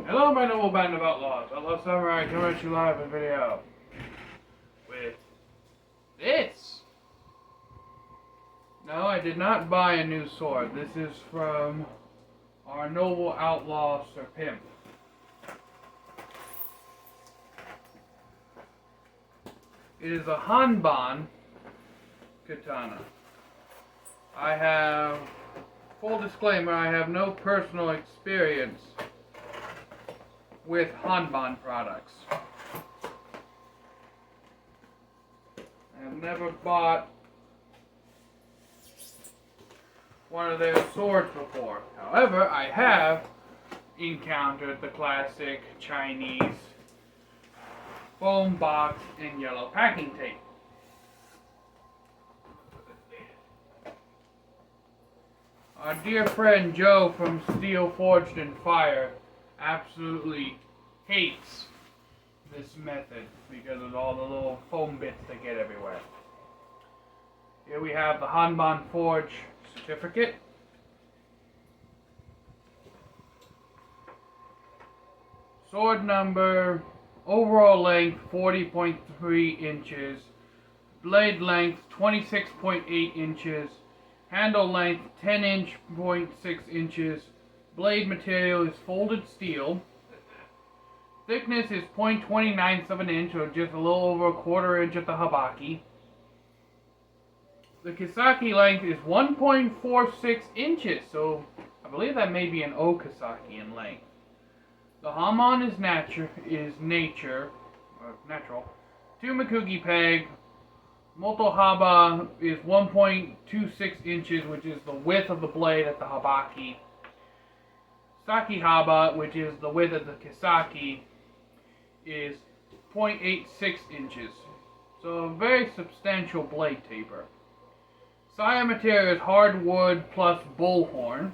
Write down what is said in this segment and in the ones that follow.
Hello, my noble band of outlaws. Outlaw Samurai coming at you live in video with this. No, I did not buy a new sword. This is from our noble outlaw, Sir Pimp. It is a Hanbon katana. I have, full disclaimer, I have no personal experience with Hanbon products. I have never bought one of their swords before. However, I have encountered the classic Chinese foam box and yellow packing tape. Our dear friend Joe from Steel Forged in Fire absolutely hates this method because of all the little foam bits that get everywhere. Here we have the Hanbon Forge certificate. Sword number, overall length 40.3 inches, blade length 26.8 inches, handle length 10.6 inches, blade material is folded steel, thickness is 0.29 of an inch, or just a little over a quarter inch at the habaki. The Kisaki length is 1.46 inches, so I believe that may be an O-Kisaki in length. The Hanbon is natural. 2 Mikugi peg. Moto haba is 1.26 inches, which is the width of the blade at the habaki. Saki haba, which is the width of the Kisaki, is 0.86 inches. So a very substantial blade taper. Saya material is hardwood plus bullhorn.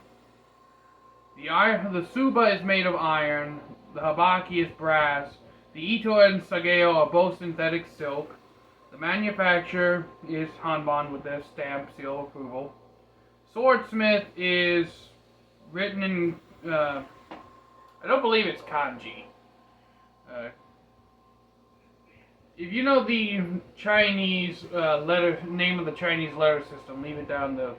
The Suba is made of iron. The habaki is brass. The Ito and Sageo are both synthetic silk. The manufacturer is Hanbon with their stamp seal of approval. Swordsmith is written in, I don't believe it's kanji. If you know the Chinese name of the Chinese letter system, leave it down in the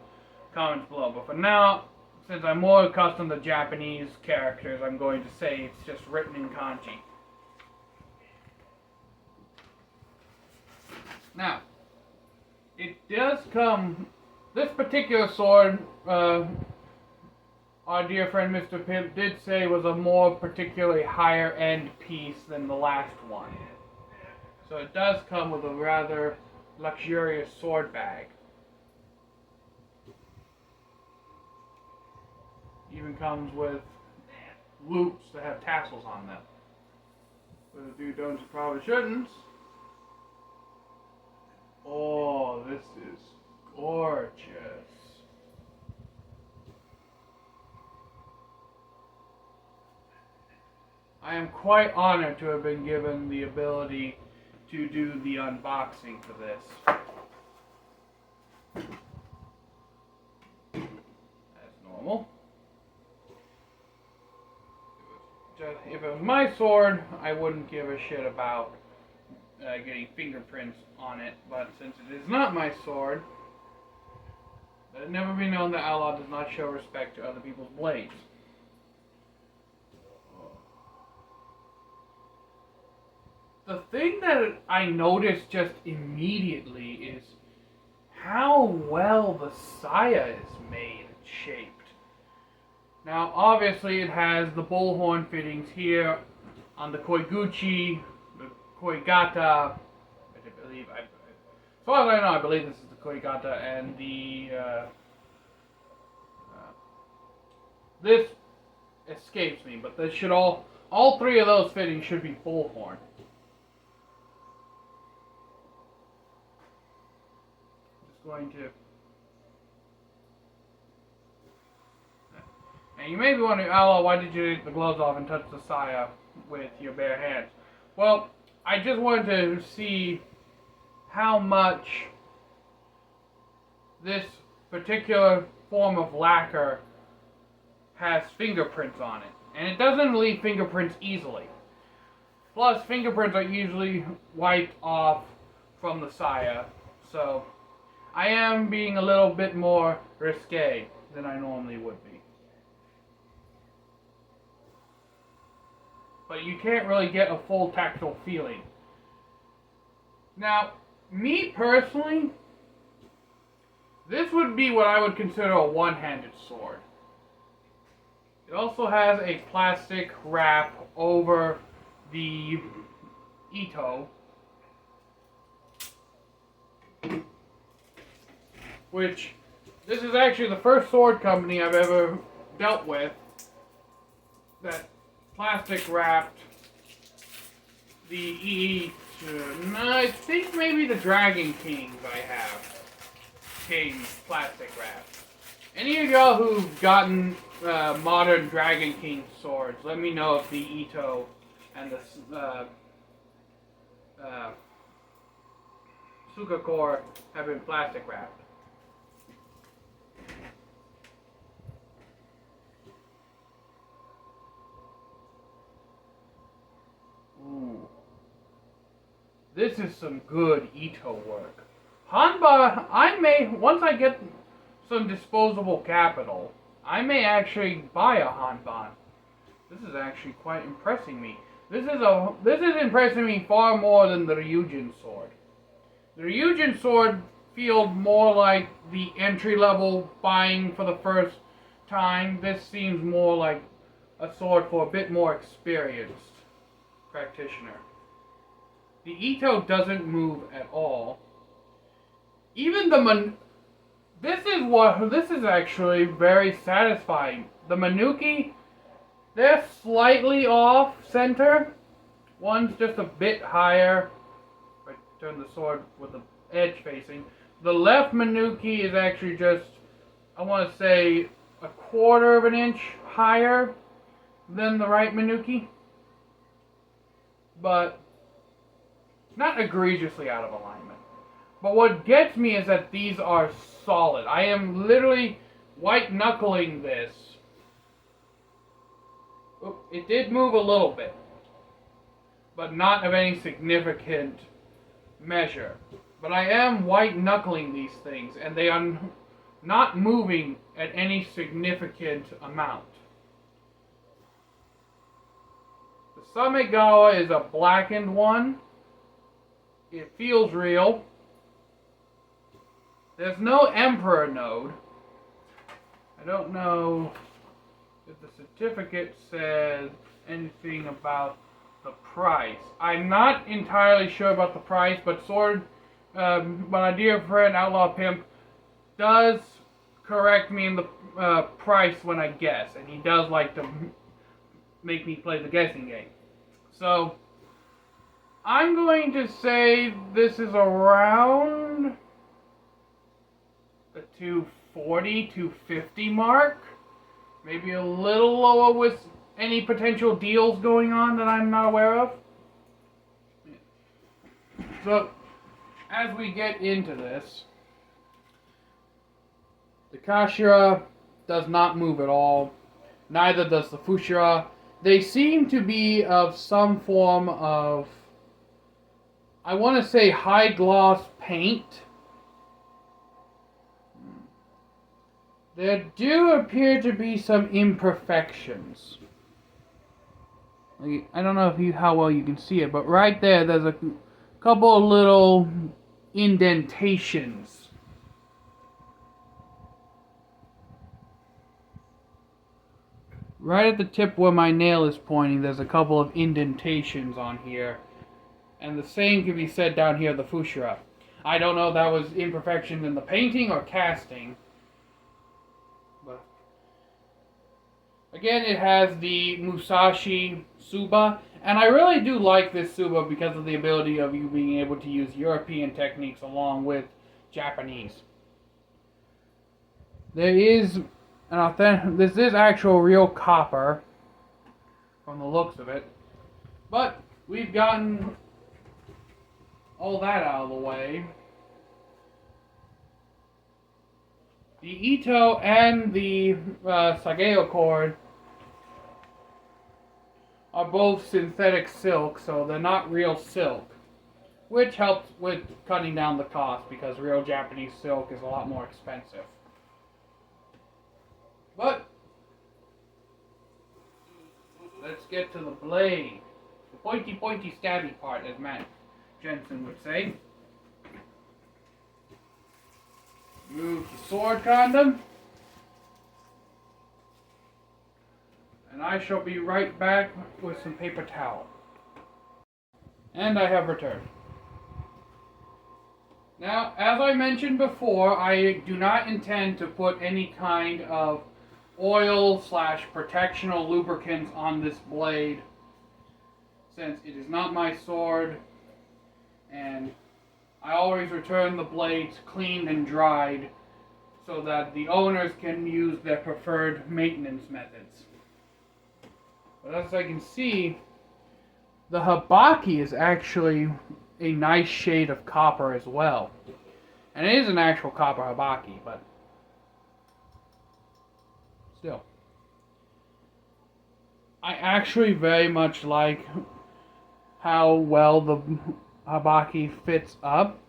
comments below. But for now, since I'm more accustomed to Japanese characters, I'm going to say it's just written in kanji. Now, it does come, this particular sword, our dear friend Mr. Pimp did say was a more particularly higher end piece than the last one. So it does come with a rather luxurious sword bag. Even comes with loops that have tassels on them. But if you don't, you probably shouldn't. Oh, this is gorgeous. I am quite honored to have been given the ability to do the unboxing for this. As normal. If it was my sword, I wouldn't give a shit about getting fingerprints on it, but since it is not my sword, let it never be known that Outlaw does not show respect to other people's blades. The thing that I noticed just immediately is how well the saya is made and shaped. Now, obviously, it has the bullhorn fittings here on the koiguchi, the koigata. As far as I know, I believe this is the koigata, and the this escapes me, but this should all three of those fittings should be bullhorn. Just going to. And you may be wondering, Outlaw, why did you take the gloves off and touch the saya with your bare hands? Well, I just wanted to see how much this particular form of lacquer has fingerprints on it. And it doesn't leave fingerprints easily. Plus, fingerprints are usually wiped off from the saya, so I am being a little bit more risque than I normally would be. But you can't really get a full tactile feeling. Now, me personally, this would be what I would consider a one-handed sword. It also has a plastic wrap over the ito, which this is actually the first sword company I've ever dealt with that plastic wrapped the I think maybe the Dragon Kings I have came plastic wrapped. Any of y'all who've gotten modern Dragon King swords, let me know if the ito and the Sukakor have been plastic wrapped. Ooh. This is some good ito work. Hanban, I may, once I get some disposable capital, I may actually buy a hanban. This is actually quite impressing me. This is impressing me far more than the Ryujin sword. The Ryujin sword feels more like the entry level buying for the first time. This seems more like a sword for a bit more experienced practitioner. The ito doesn't move at all. Even the this is actually very satisfying. The Manuki, they're slightly off center. One's just a bit higher. If I turn the sword with the edge facing. The left Manuki is actually just, I want to say, a quarter of an inch higher than the right Manuki. But not egregiously out of alignment. But what gets me is that these are solid. I am literally white knuckling this. Oop, it did move a little bit, but not of any significant measure. But I am white knuckling these things, and they are not moving at any significant amount. The Samegawa is a blackened one. It feels real. There's no Emperor node. I don't know if the certificate says anything about the price. I'm not entirely sure about the price, but my dear friend Outlaw Pimp does correct me in the price when I guess, and he does like to make me play the guessing game. So I'm going to say this is around the 240, 250 mark. Maybe a little lower with any potential deals going on that I'm not aware of. So, as we get into this, the Kashira does not move at all. Neither does the Fushira. They seem to be of some form of, I want to say, high gloss paint. There do appear to be some imperfections. I don't know how well you can see it, but right there's a couple of little indentations. Right at the tip where my nail is pointing, there's a couple of indentations on here. And the same can be said down here, the Fushira. I don't know if that was imperfections in the painting or casting. But again, it has the Musashi Tsuba, and I really do like this Tsuba because of the ability of you being able to use European techniques along with Japanese. There is an authentic, this is actual real copper from the looks of it, but we've gotten all that out of the way. The Ito and the Sageo cord are both synthetic silk, so they're not real silk, which helps with cutting down the cost because real Japanese silk is a lot more expensive. But let's get to the blade. The pointy stabby part, as Matt Jensen would say. Move the sword condom. And I shall be right back with some paper towel. And I have returned. Now, as I mentioned before, I do not intend to put any kind of oil / protection or lubricants on this blade, since it is not my sword, and I always return the blades cleaned and dried so that the owners can use their preferred maintenance methods. But as I can see, the habaki is actually a nice shade of copper as well. And it is an actual copper habaki, but still. I actually very much like how well the habaki fits up.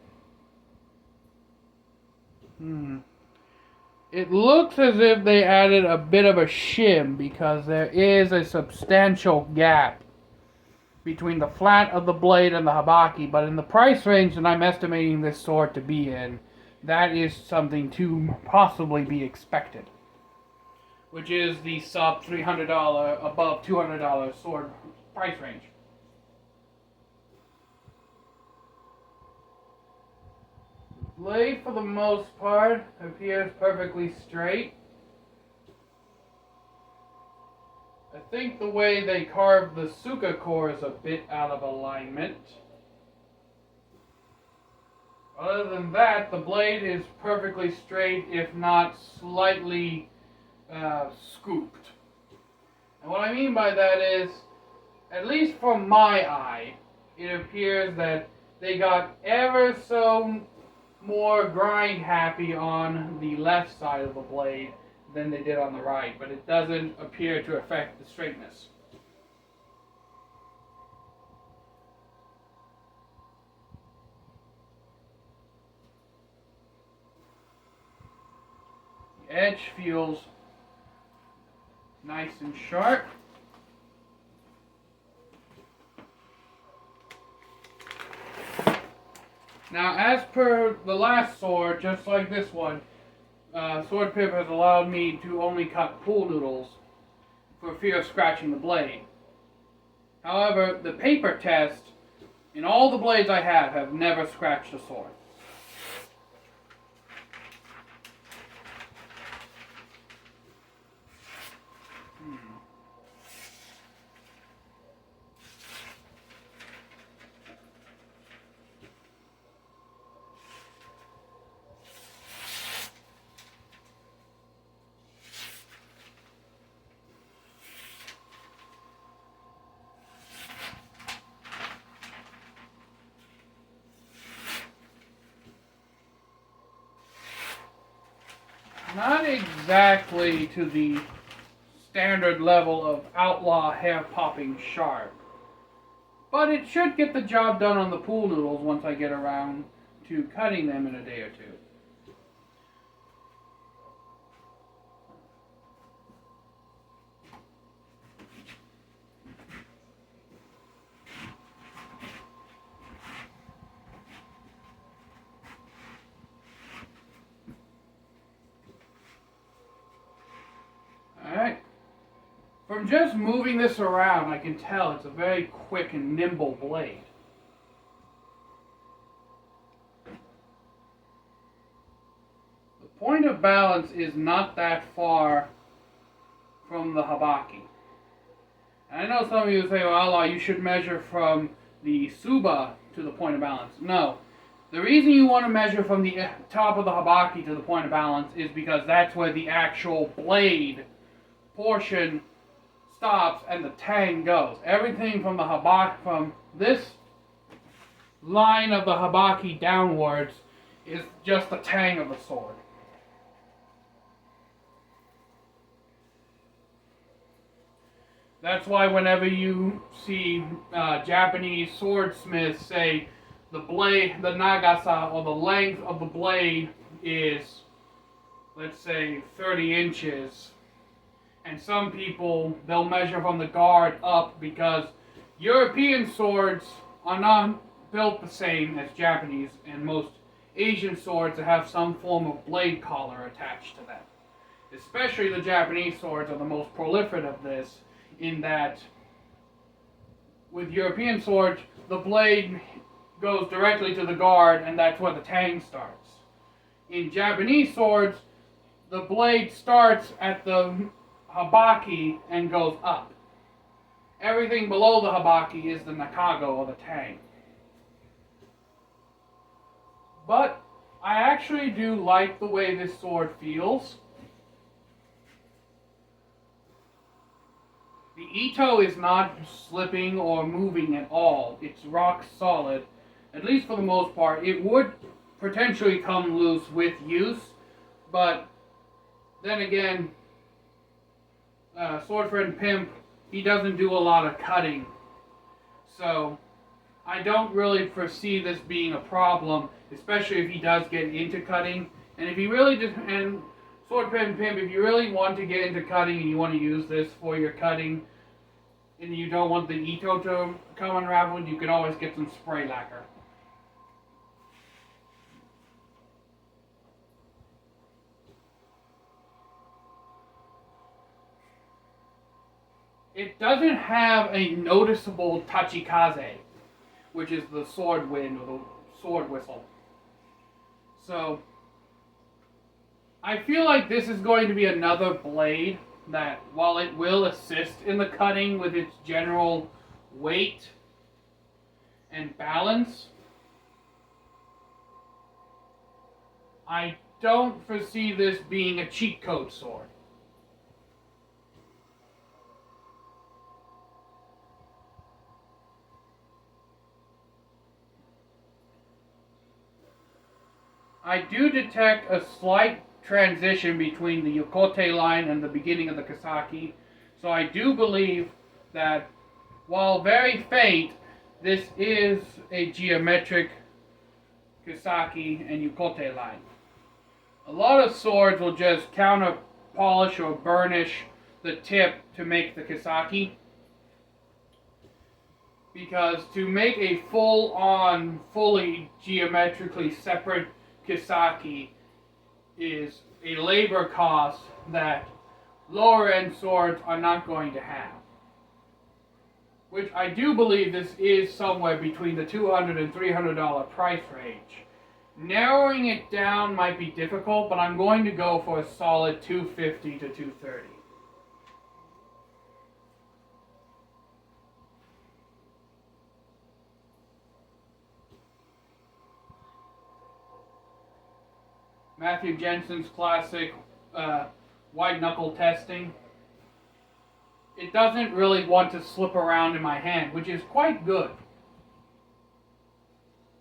It looks as if they added a bit of a shim because there is a substantial gap between the flat of the blade and the habaki, but in the price range that I'm estimating this sword to be in, that is something to possibly be expected, which is the sub $300, above $200 sword price range. The blade, for the most part, appears perfectly straight. I think the way they carved the suka core is a bit out of alignment. Other than that, the blade is perfectly straight, if not slightly scooped. And what I mean by that is, at least from my eye, it appears that they got ever so more grind happy on the left side of the blade than they did on the right, but it doesn't appear to affect the straightness. The edge feels nice and sharp. Now, as per the last sword, just like this one, Sword Pip has allowed me to only cut pool noodles for fear of scratching the blade. However, the paper test, in all the blades I have never scratched a sword. Not exactly to the standard level of outlaw hair popping sharp, but it should get the job done on the pool noodles once I get around to cutting them in a day or two. Alright. From just moving this around, I can tell it's a very quick and nimble blade. The point of balance is not that far from the habaki. And I know some of you say, well, outlaw, you should measure from the tsuba to the point of balance. No. The reason you want to measure from the top of the habaki to the point of balance is because that's where the actual blade portion stops and the tang goes. Everything from the habaki, from this line of the habaki downwards, is just the tang of the sword. That's why whenever you see Japanese swordsmiths say the blade, the nagasa, or the length of the blade is, let's say, 30 inches, and some people, they'll measure from the guard up because European swords are not built the same as Japanese, and most Asian swords have some form of blade collar attached to them. Especially the Japanese swords are the most prolific of this, in that with European swords, the blade goes directly to the guard, and that's where the tang starts. In Japanese swords, the blade starts at the habaki and goes up. Everything below the habaki is the nakago, or the tang. But I actually do like the way this sword feels. The ito is not slipping or moving at all. It's rock solid, at least for the most part. It would potentially come loose with use, but then again, Sword Friend Pimp, he doesn't do a lot of cutting. So I don't really foresee this being a problem, especially if he does get into cutting. And if he really just, and Sword Friend Pimp, if you really want to get into cutting and you want to use this for your cutting, and you don't want the ito to come unraveled, you can always get some spray lacquer. It doesn't have a noticeable tachikaze, which is the sword wind or the sword whistle. So I feel like this is going to be another blade that, while it will assist in the cutting with its general weight and balance, I don't foresee this being a cheat code sword. I do detect a slight transition between the Yokote line and the beginning of the Kisaki, so I do believe that, while very faint, this is a geometric Kisaki and Yokote line. A lot of swords will just counter polish or burnish the tip to make the Kisaki, because to make a full-on, fully geometrically separate Kisaki is a labor cost that lower end swords are not going to have. Which I do believe this is somewhere between the $200 and $300 price range. Narrowing it down might be difficult, but I'm going to go for a solid $250 to $230. Matthew Jensen's classic white knuckle testing. It doesn't really want to slip around in my hand, which is quite good.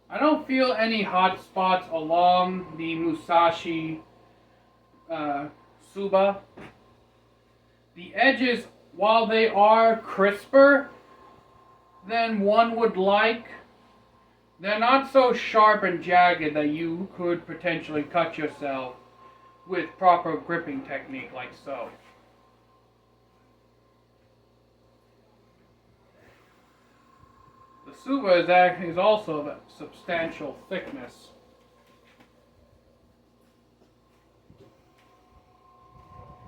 I don't feel any hot spots along the Musashi Suba. The edges, while they are crisper than one would like, they're not so sharp and jagged that you could potentially cut yourself with proper gripping technique like so. The Suba is also of a substantial thickness.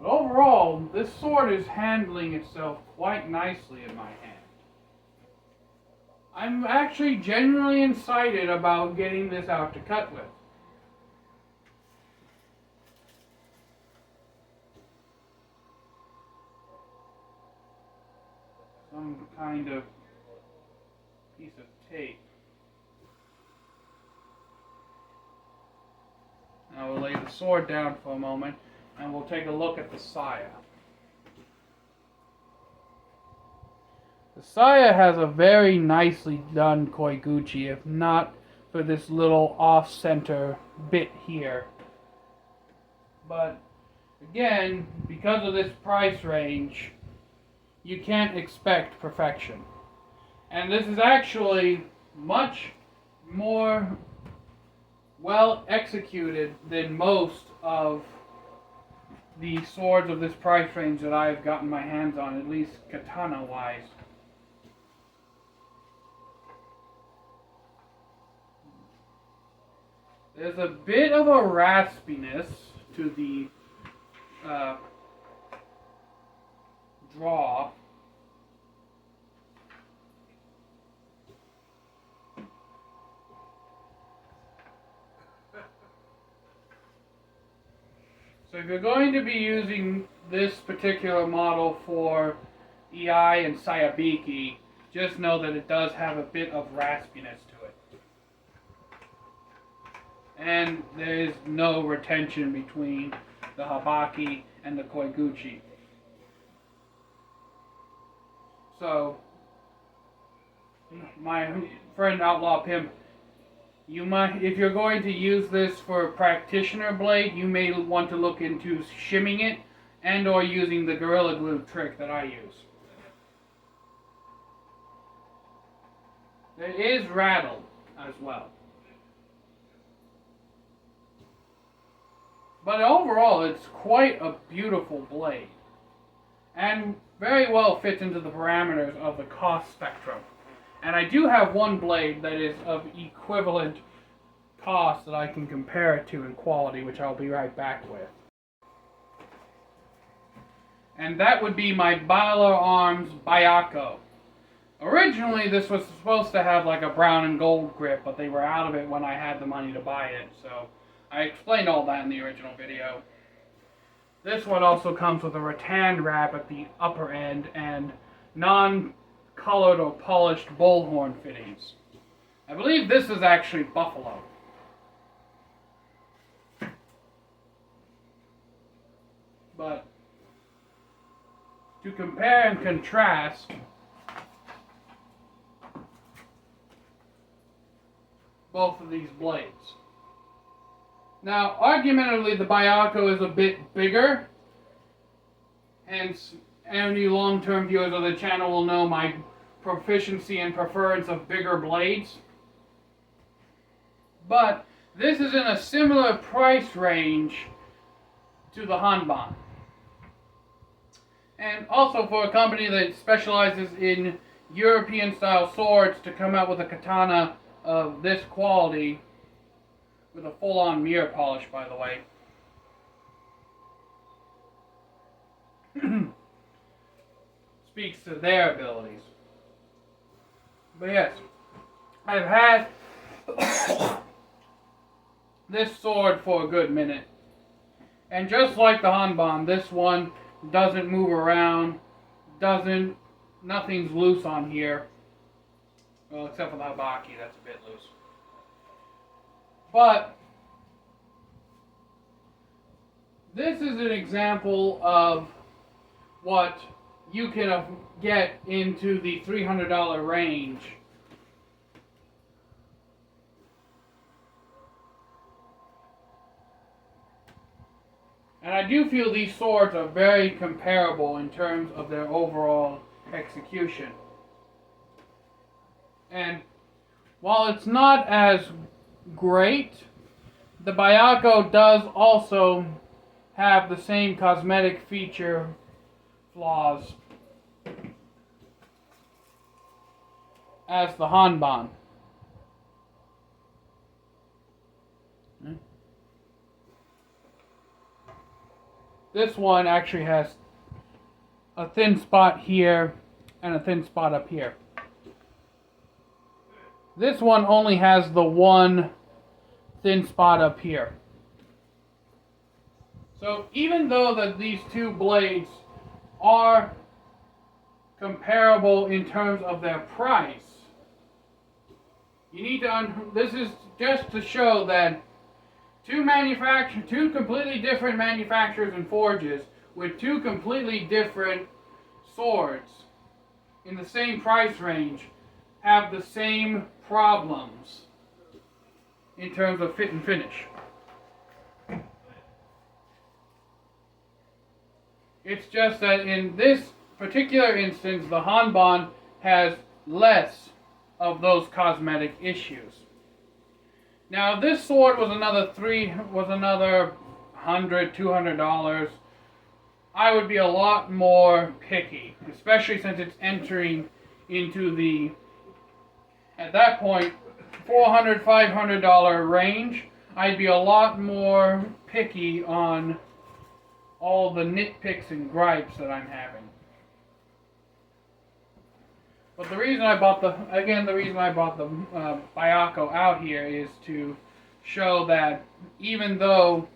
But overall, this sword is handling itself quite nicely in my hand. I'm actually genuinely excited about getting this out to cut with. Some kind of piece of tape. Now we'll lay the sword down for a moment and we'll take a look at the saya. The saya has a very nicely done koiguchi, if not for this little off-center bit here. But again, because of this price range, you can't expect perfection. And this is actually much more well executed than most of the swords of this price range that I've gotten my hands on, at least katana wise. There's a bit of a raspiness to the draw. So if you're going to be using this particular model for EI and Sayabiki, just know that it does have a bit of raspiness to it. And there is no retention between the habaki and the koiguchi. So, my friend Outlaw Pimp, you might, if you're going to use this for a practitioner blade, you may want to look into shimming it and or using the Gorilla Glue trick that I use. It is rattled as well. But overall, it's quite a beautiful blade. And very well fits into the parameters of the cost spectrum. And I do have one blade that is of equivalent cost that I can compare it to in quality, which I'll be right back with. And that would be my Baller Arms Bayako. Originally, this was supposed to have like a brown and gold grip, but they were out of it when I had the money to buy it, so I explained all that in the original video. This one also comes with a rattan wrap at the upper end and non-colored or polished bullhorn fittings. I believe this is actually buffalo. But to compare and contrast, both of these blades. Now, argumentatively, the Bayako is a bit bigger, hence any long-term viewers of the channel will know my proficiency and preference of bigger blades. But this is in a similar price range to the Hanbon. And also for a company that specializes in European-style swords to come out with a katana of this quality, with a full-on mirror polish, by the way. Speaks to their abilities. But yes, I've had this sword for a good minute. And just like the Hanbon, this one doesn't move around, nothing's loose on here. Well, except for the habaki, that's a bit loose. But this is an example of what you can get into the $300 range. And I do feel these swords are very comparable in terms of their overall execution. And while it's not as great, the Bayako does also have the same cosmetic feature flaws as the Hanbon. This one actually has a thin spot here and a thin spot up here. This one only has the one thin spot up here. So even though that these two blades are comparable in terms of their price, you need to this is just to show that two completely different manufacturers and forges with two completely different swords in the same price range have the same problems in terms of fit and finish. It's just that in this particular instance, the Hanbon has less of those cosmetic issues. Now, this sword was another $100, $200. I would be a lot more picky, especially since it's entering into the, at that point, $400, $500 range. I'd be a lot more picky on all the nitpicks and gripes that I'm having. But the reason I bought the Bayako out here is to show that even though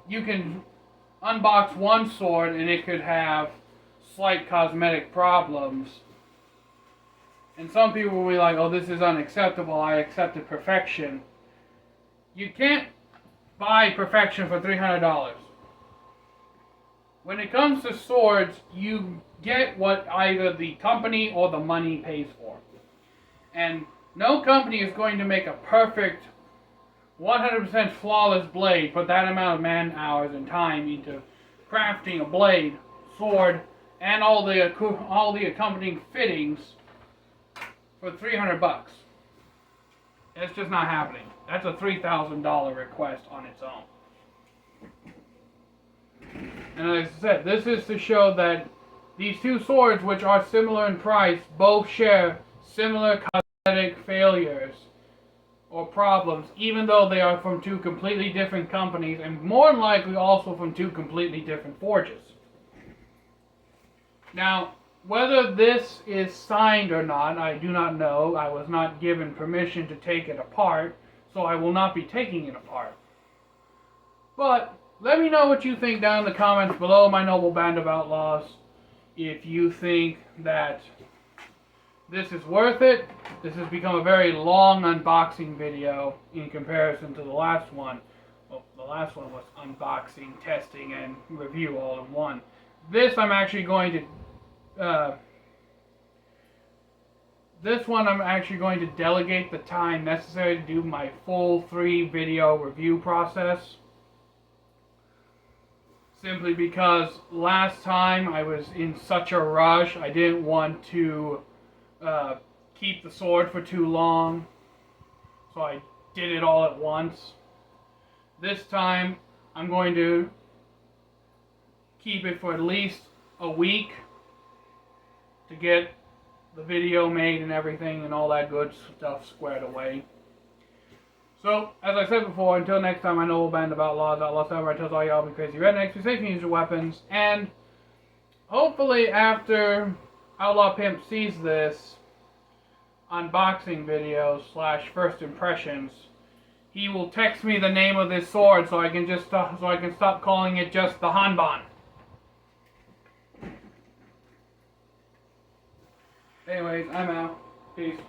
you can unbox one sword and it could have slight cosmetic problems, and some people will be like, oh, this is unacceptable, I accepted perfection. You can't buy perfection for $300. When it comes to swords, you get what either the company or the money pays for. And no company is going to make a perfect 100% flawless blade, put that amount of man hours and time into crafting a blade, sword, and all the accompanying fittings for $300. It's just not happening. That's a $3,000 request on its own. And as I said, this is to show that these two swords, which are similar in price, both share similar cosmetic failures or problems, even though they are from two completely different companies, and more than likely also from two completely different forges. Now, whether this is signed or not, I do not know. I was not given permission to take it apart, so I will not be taking it apart. But let me know what you think down in the comments below, my noble band of outlaws. If you think that this is worth it. This has become a very long unboxing video in comparison to the last one. Well, the last one was unboxing, testing, and review all in one. This I'm actually going to delegate the time necessary to do my full 3-video review process. Simply because last time I was in such a rush, I didn't want to keep the sword for too long, so I did it all at once. This time I'm going to keep it for at least a week to get the video made and everything and all that good stuff squared away. So, as I said before, until next time, my noble band of outlaws, Outlaw Samurai tells all y'all be crazy rednecks, be safe and use your weapons, and hopefully after Outlaw Pimp sees this unboxing video / first impressions, he will text me the name of this sword so I can stop calling it just the Hanbon. Anyways, I'm out. Peace.